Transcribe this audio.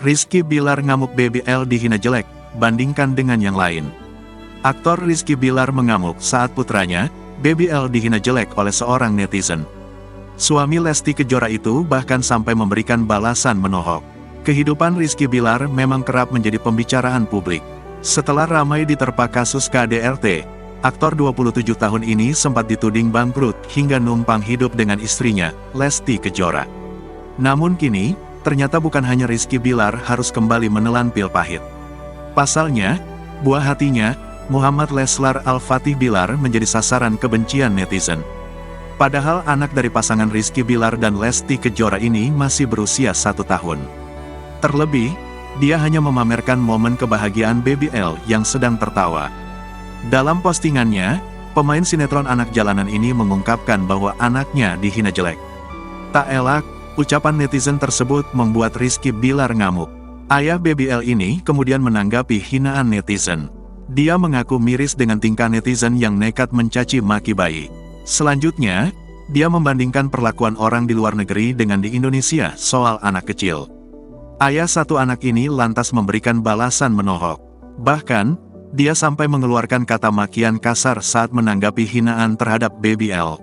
Rizky Bilar ngamuk Baby L dihina jelek, bandingkan dengan yang lain. Aktor Rizky Bilar mengamuk saat putranya, Baby L dihina jelek oleh seorang netizen. Suami Lesti Kejora itu bahkan sampai memberikan balasan menohok. Kehidupan Rizky Bilar memang kerap menjadi pembicaraan publik. Setelah ramai diterpa kasus KDRT, aktor 27 tahun ini sempat dituding bangkrut hingga numpang hidup dengan istrinya, Lesti Kejora. Namun kini, ternyata bukan hanya Rizky Bilar harus kembali menelan pil pahit. Pasalnya, buah hatinya, Muhammad Leslar Al-Fatih Bilar menjadi sasaran kebencian netizen. Padahal anak dari pasangan Rizky Bilar dan Lesti Kejora ini masih berusia 1 tahun. Terlebih, dia hanya memamerkan momen kebahagiaan Baby L yang sedang tertawa. Dalam postingannya, pemain sinetron anak jalanan ini mengungkapkan bahwa anaknya dihina jelek. Tak elak, ucapan netizen tersebut membuat Rizky Bilar ngamuk. Ayah Baby L ini kemudian menanggapi hinaan netizen. Dia mengaku miris dengan tingkah netizen yang nekat mencaci maki bayi. Selanjutnya, dia membandingkan perlakuan orang di luar negeri dengan di Indonesia soal anak kecil. Ayah satu anak ini lantas memberikan balasan menohok. Bahkan, dia sampai mengeluarkan kata makian kasar saat menanggapi hinaan terhadap Baby L.